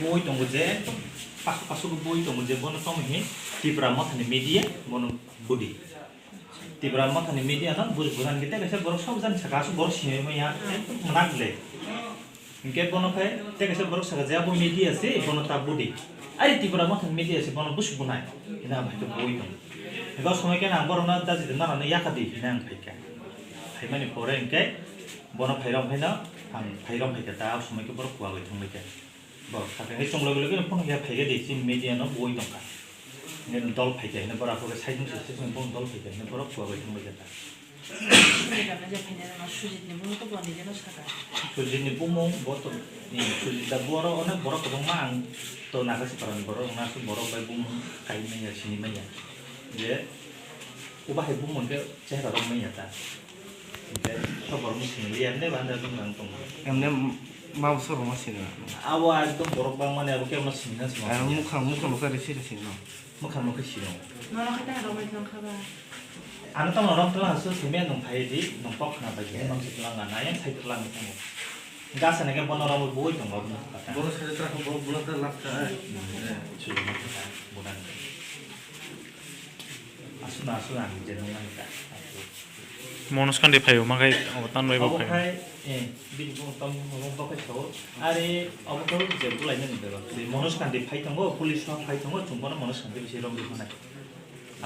boi tong je pasuk boi tong je bono tom hi tibra mathani media bono budi tibra mathani media na buran kita kaisa borok sob jan saka su borok sini maya managle ke bono khai te kaisa borok saka ja bo media se bono ta budi ai tibra mathani media se bono busu bunai ina bhai to boi tong ego সময় কেন আমবর না দাজি না না ইয়াকাদি না আং ফাইকা ফাইমানি পরে ইনকে বন ফাইরম ফাইনা আং ফাইরম ফাইকা তা সময়কে বড় কুয়া গই থামবাইকা বড় থাকে এই চংলা গলে ফোন গিয়া ফাইগে দেখি মিডিয়া ন বই দংকা নে দল ফাইকা নে বড় আপকে সাইড নুসে সে বন দল ফাইকা নে বড় কুয়া গই থামবাইকা তা সুজিনি বুমং বত ni sujita boro ona boro ko ma ang to na kasi paran boro na su boro bai bum kai me ya sini me ya je ubah he bum mon ke chehra rom me ya ta ke to boro mi sini lian ne banda dum nang tong emne mau soro masina awa dum boro bang mane abu ke ma sini na sma mukhang lokal resi no mukhang mo ke sino no no kata ro mai tong khaba ano tong rom tong hasu sime nong phai di nong pok na ba ge nong sitlang na yang sai tlang ni tong gasa na ke bono rom boi tong ba na bono sare tra ko bono ta lakta chulo ma ta bulan asuna asuna ni je nong na ta মনস্কান্তি ফাইও মাখাই অবতান রইব phi অবখাই বিন তম বখাই থাও আরে অবখাই যে বুলাইনে নিবে মনস্কান্তি phi থাঙ্গো police phi থাঙ্গো চুম্বন মনস্কান্তি বিসে রম বিখানাই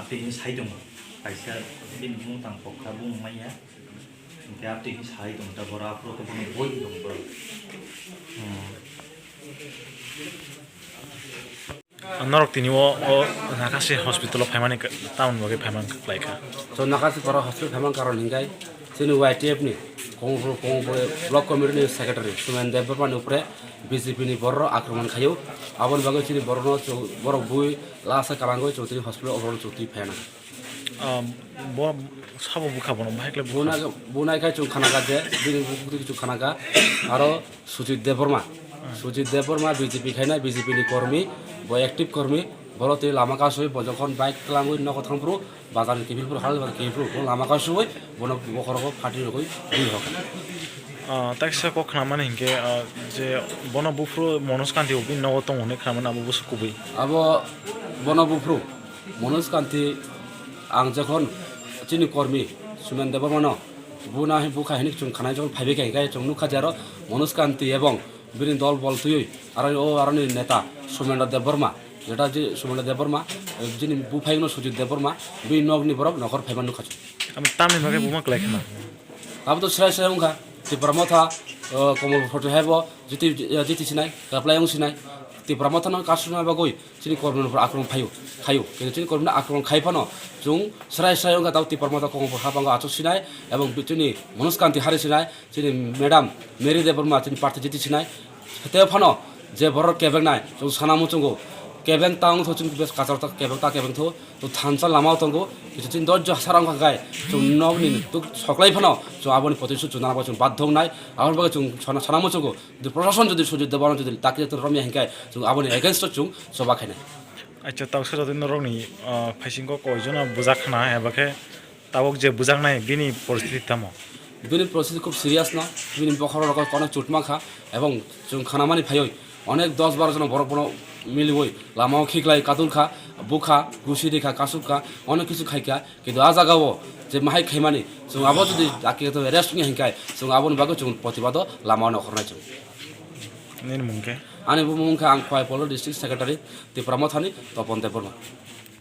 আপনি সাই দङ পাইसा बिन बुं तां पक्का बुं माया ओमफ्राय आपते हि साइ दङ दा बरा प्रको बुं बय दङ बरा नरक तिनी ओ नाकासे हस्पिटल फाइमाने टाउन बगे फाइमान लाइका so nakasi para hospital famang karon hingai sini YTF ni kong block committee ni secretary sumen development upre BJP ni borro akraman khayo abon bago sini borno borro bui lasa kalango chotri hospital overall chotri phena bo sabo buka bono bahikle bunai kai chung khana ga je bini buku chung khana ga aro Sujit Deborma BJP khaina BJP ni kormi bo active kormi বলতে লামা কাজ হই যখন bike লাঙ্গুই ন কথা পুরো বাজার কেবিলপুর হাল বা কেবিলপুর লামা কাজ হই বন বখরক ফাটি রকই দুই হক তাকসা ক খামানে হিংকে যে বন বুফ্রু মনস্কান্তি উবি ন তং হনে খামানে আবু বুসু কুবি আবো বন বুফ্রু মনস্কান্তি আং যখন চিনি কর্মী সুমেন দেববর্মন বুনা হি বুখা হিনি চুং খানাই যখন ফাইবে গাই চং নুখা যার মনস্কান্তি এবং বিরিন দল বল তুই আর ও আরনি নেতা সুমেন দেববর্মা যেটা যে সুমেন দেববর্মা যিনি বুফাইনো সুজিত দেববর্মা দুই নগনি বরক নখর ফাইবান নুখাচু আমি তামনি ভাগে বুমা ক্লাইখনা আবো তো শ্রাই শ্রাই উংখা তি প্রমথা কমল ফটো হেব জিতি জিতি সিনাই কাপলাই উং সিনাই তি প্রমথা ন কাসুনা বাগই চিনি কর্মন আক্রমণ খায়ু কিন্তু চিনি কর্মন আক্রমণ খাইফানো জুং শ্রাই শ্রাই উংখা তাও তি প্রমথা কমল হাবাঙ্গ আচু সিনাই এবং চিনি মনস্কান্তি হারি সিনাই চিনি ম্যাডাম মেরি দেববর্মা চিনি প্রার্থী জিতি সিনাই হেতে ফানো যে বড় কেবেং নাই জং সানামু চঙ্গো কেবেং তাং থো চিন বেস কাচার তা কেবেং থো তো থানসা লামাও তঙ্গো কিছু চিন দর্জ সারাং গায় জং নগনি তো সকলাই ফানো জং আবনি প্রতিশোধ জনাবা জং বাধ্যং নাই আবার বাগে জং সানামু চঙ্গো যদি প্রশাসন যদি সুযোগ দেবন যদি তাকে তো রমিয়া হিংকায় জং আবনি এগেইনস্ট জং সবা খাইনে আচ্ছা তাকসা যদি নরকনি ফাইসিং ক কয়জন বুজাখনা এবাকে তাবক যে বুজাখনাই বিনি পরিস্থিতি তামো বিনি পরিস্থিতি খুব সিরিয়াস না বিনি বখর রকম অনেক চুটমাখা এবং জং খানামানি ফাইই অনেক 10-12 জন বড় বড় মিলিবই লামাও খিকলাই কাতুলখা বুখা গুসি রেখা কাসুখা অনেক কিছু খাইকা কিন্তু আজ আগাও যে মাহাই খাইমানি जों আবো যদি তাকে তো রেস্ট নি হিংকাই जों আবন বাগো जों প্রতিবাদ লামা নখরনাই जों নিন মুংকে আনি মুংখা আং খয় পলো ডিস্ট্রিক্ট সেক্রেটারি তি প্রমথ হানি তপন দেববর্মা